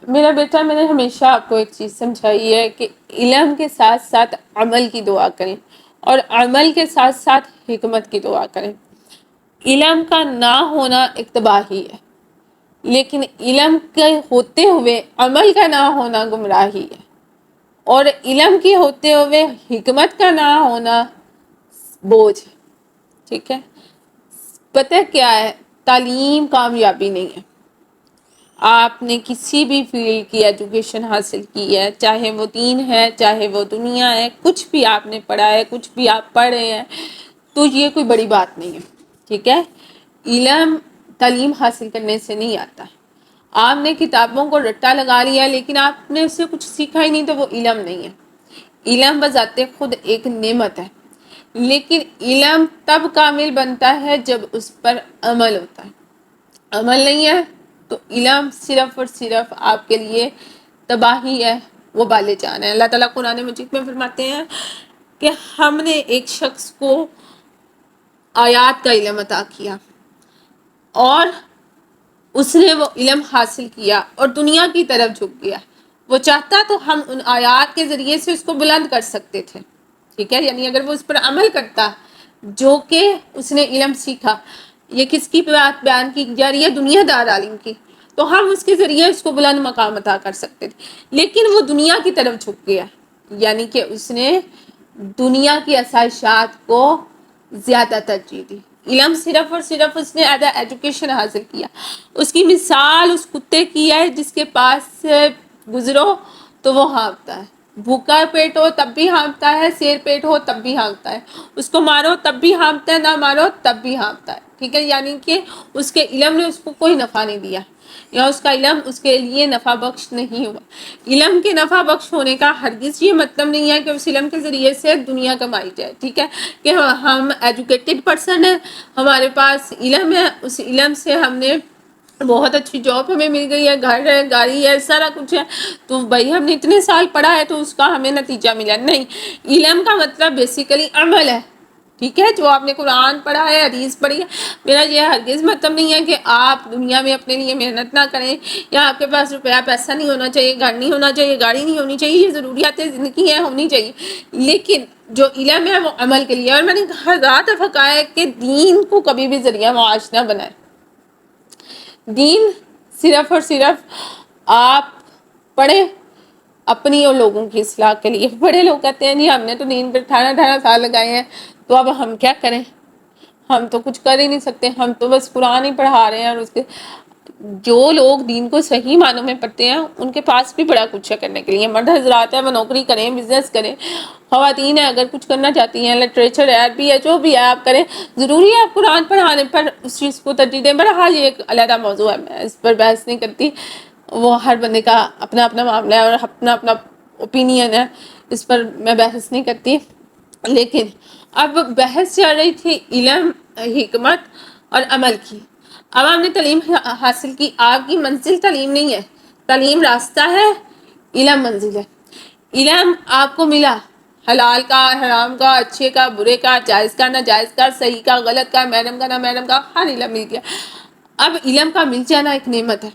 میرا بیٹا، میں نے ہمیشہ آپ کو ایک چیز سمجھائی ہے کہ علم کے ساتھ ساتھ عمل کی دعا کریں، اور عمل کے ساتھ ساتھ حکمت کی دعا کریں۔ علم کا نہ ہونا ایک تباہی ہے، لیکن علم کے ہوتے ہوئے عمل کا نہ ہونا گمراہی ہے، اور علم کے ہوتے ہوئے حکمت کا نہ ہونا بوجھ ہے۔ ٹھیک ہے؟ پتہ کیا ہے؟ تعلیم کامیابی نہیں ہے۔ آپ نے کسی بھی فیلڈ کی ایجوکیشن حاصل کی ہے، چاہے وہ دین ہے، چاہے وہ دنیا ہے، کچھ بھی آپ نے پڑھا ہے، کچھ بھی آپ پڑھ رہے ہیں، تو یہ کوئی بڑی بات نہیں ہے۔ ٹھیک ہے؟ علم تعلیم حاصل کرنے سے نہیں آتا ہے۔ آپ نے کتابوں کو رٹا لگا لیا لیکن آپ نے اس سے کچھ سیکھا ہی نہیں، تو وہ علم نہیں ہے۔ علم بذات خود ایک نعمت ہے، لیکن علم تب کامل بنتا ہے جب اس پر عمل ہوتا ہے۔ عمل نہیں ہے تو علم صرف اور صرف آپ کے لیے تباہی ہے، وہ بالے جان ہے۔ اللہ تعالیٰ قرآن مجید میں فرماتے ہیں کہ ہم نے ایک شخص کو آیات کا علم عطا کیا اور اس نے وہ علم حاصل کیا اور دنیا کی طرف جھک گیا۔ وہ چاہتا تو ہم ان آیات کے ذریعے سے اس کو بلند کر سکتے تھے۔ ٹھیک ہے؟ یعنی اگر وہ اس پر عمل کرتا جو کہ اس نے علم سیکھا، یہ کس کی بات بیان کی جا رہی ہے؟ دنیا دار عالم کی، تو ہم اس کے ذریعے اس کو بلند مقام عطا کر سکتے تھے، لیکن وہ دنیا کی طرف جھک گیا، یعنی کہ اس نے دنیا کی آسائشات کو زیادہ ترجیح دی۔ علم صرف اور صرف اس نے ایجوکیشن حاصل کیا۔ اس کی مثال اس کتے کی ہے جس کے پاس سے گزرو تو وہ ہانپتا ہے، بھوکا پیٹ ہو تب بھی ہانپتا ہے، سیر پیٹ ہو تب بھی ہانپتا ہے، اس کو مارو تب بھی ہانپتا ہے، نہ مارو تب بھی ہانپتا ہے۔ ٹھیک ہے؟ یعنی کہ اس کے علم نے اس کو کوئی نفع نہیں دیا، یا اس کا علم اس کے لیے نفع بخش نہیں ہوا۔ علم کے نفع بخش ہونے کا ہرگز یہ مطلب نہیں ہے کہ اس علم کے ذریعے سے دنیا کمائی جائے۔ ٹھیک ہے؟ کہ ہم ایجوکیٹڈ پرسن ہیں، ہمارے پاس علم ہے، اس علم سے ہم نے بہت اچھی جاب ہمیں مل گئی ہے، گھر ہے، گاڑی ہے، سارا کچھ ہے، تو بھائی ہم نے اتنے سال پڑھا ہے تو اس کا ہمیں نتیجہ ملا۔ نہیں، علم کا مطلب بیسیکلی عمل ہے۔ ٹھیک ہے؟ جو آپ نے قرآن پڑھا ہے، حدیث پڑھی ہے، میرا یہ ہرگز مطلب نہیں ہے کہ آپ دنیا میں اپنے لیے محنت نہ کریں، یا آپ کے پاس روپیہ پیسہ نہیں ہونا چاہیے، گھر نہیں ہونا چاہیے، گاڑی نہیں ہونی چاہیے، یہ ضروریات زندگی ہیں، ہونی چاہیے، لیکن جو علم ہے وہ عمل کے لیے۔ اور میں نے ہزار دفعہ کہا ہے کہ دین کو کبھی بھی ذریعہ معاش نہ بنائے۔ دین صرف اور صرف آپ پڑھیں اپنی اور لوگوں کی اصلاح کے لیے۔ بڑے لوگ کہتے ہیں نہیں ہم نے تو دین پر 18 سال لگائے ہیں، تو اب ہم کیا کریں؟ ہم تو کچھ کر ہی نہیں سکتے، ہم تو بس قرآن ہی پڑھا رہے ہیں۔ اور اس کے جو لوگ دین کو صحیح معنوں میں پڑھتے ہیں ان کے پاس بھی بڑا کچھ ہے کرنے کے لیے۔ مرد حضرات ہیں، وہ نوکری کریں، بزنس کریں، خواتین ہیں اگر کچھ کرنا چاہتی ہیں، لٹریچر ہے، عربی ہے، جو بھی ہے آپ کریں۔ ضروری ہے آپ قرآن پڑھانے پر اس چیز کو ترجیح دیں۔ بہرحال یہ ایک علیحدہ موضوع ہے، میں اس پر بحث نہیں کرتی، وہ ہر بندے کا اپنا اپنا معاملہ ہے اور اپنا اپنا اوپینین ہے، اس پر میں بحث نہیں کرتی۔ لیکن اب بحث چل رہی تھی علم، حکمت اور عمل کی۔ اب آپ نے تعلیم حاصل کی، آپ کی منزل تعلیم نہیں ہے، تعلیم راستہ ہے، علم منزل ہے۔ علم آپ کو ملا، حلال کا، حرام کا، اچھے کا، برے کا، جائز کا، ناجائز کا، صحیح کا، غلط کا، محرم کا، نامحرم کا، ہر علم مل گیا۔ اب علم کا مل جانا ایک نعمت ہے،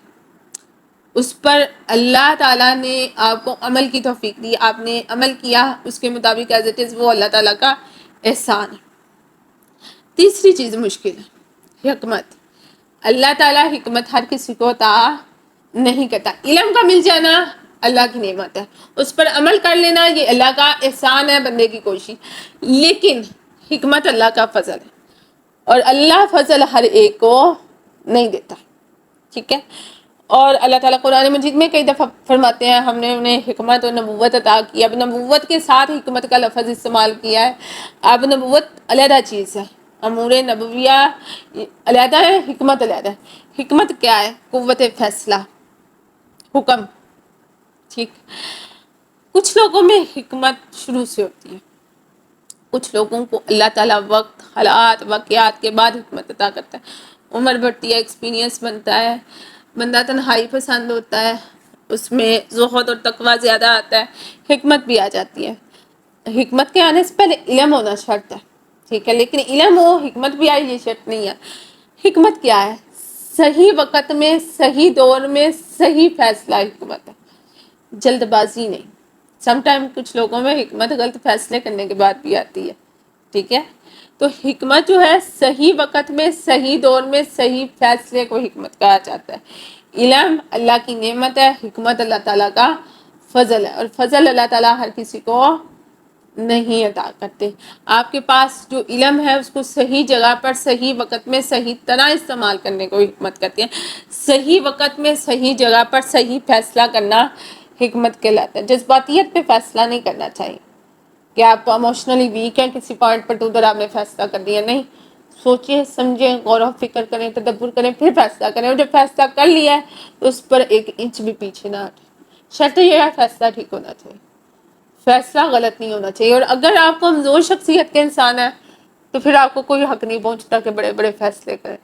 اس پر اللہ تعالیٰ نے آپ کو عمل کی توفیق دی، آپ نے عمل کیا اس کے مطابق ایز اٹ از، وہ اللہ تعالیٰ کا احسان ہے۔ تیسری چیز مشکل ہے، حکمت۔ اللہ تعالیٰ حکمت ہر کسی کو عطا نہیں کرتا۔ علم کا مل جانا اللہ کی نعمت ہے، اس پر عمل کر لینا یہ اللہ کا احسان ہے، بندے کی کوشش، لیکن حکمت اللہ کا فضل ہے، اور اللہ فضل ہر ایک کو نہیں دیتا۔ ٹھیک ہے؟ اور اللہ تعالیٰ قرآن مجید میں کئی دفعہ فرماتے ہیں ہم نے انہیں حکمت اور نبوت عطا کی۔ اب نبوت کے ساتھ حکمت کا لفظ استعمال کیا ہے۔ اب نبوت علیحدہ چیز ہے، امور نبویہ علیحدہ ہے، حکمت علیحدہ ہے۔ حکمت کیا ہے؟ قوت فیصلہ، حکم۔ ٹھیک، کچھ لوگوں میں حکمت شروع سے ہوتی ہے، کچھ لوگوں کو اللہ تعالیٰ وقت، حالات، واقعات کے بعد حکمت عطا کرتا ہے۔ عمر بڑھتی ہے، ایکسپیرینس بنتا ہے، بندہ تنہائی پسند ہوتا ہے، اس میں زہد اور تقوی زیادہ آتا ہے، حکمت بھی آ جاتی ہے۔ حکمت کے آنے سے پہلے علم ہونا شرط ہے۔ ٹھیک ہے؟ لیکن علم ہو حکمت بھی آئی یہ شرط نہیں ہے۔ حکمت کیا ہے؟ صحیح وقت میں، صحیح دور میں، صحیح فیصلہ حکمت ہے، جلد بازی نہیں۔ سم ٹائم کچھ لوگوں میں حکمت غلط فیصلے کرنے کے بعد بھی آتی ہے، ٹھیک ہے؟ تو حکمت جو ہے صحیح وقت میں صحیح دور میں صحیح فیصلے کو حکمت کہا جاتا ہے۔ علم اللہ کی نعمت ہے، حکمت اللہ تعالیٰ کا فضل ہے، اور فضل اللہ تعالیٰ ہر کسی کو نہیں عطا کرتے۔ آپ کے پاس جو علم ہے اس کو صحیح جگہ پر صحیح وقت میں صحیح طرح استعمال کرنے کو حکمت کرتے ہیں۔ صحیح وقت میں صحیح جگہ پر صحیح فیصلہ کرنا حکمت کہلاتا ہے۔ جذباتیت پہ فیصلہ نہیں کرنا چاہیے کہ آپ اموشنلی ویک ہیں، کسی پوائنٹ پر تو ادھر آپ نے فیصلہ کر دیا، نہیں، سوچیں سمجھیں، غور و فکر کریں، تدبر کریں، پھر فیصلہ کریں، اور جب فیصلہ کر لیا ہے تو اس پر ایک انچ بھی پیچھے نہ ہٹیں۔ شرط یہ ہے فیصلہ ٹھیک ہونا چاہیے، فیصلہ غلط نہیں ہونا چاہیے۔ اور اگر آپ کمزور شخصیت کے انسان ہیں تو پھر آپ کو کوئی حق نہیں پہنچتا کہ بڑے بڑے فیصلے کریں۔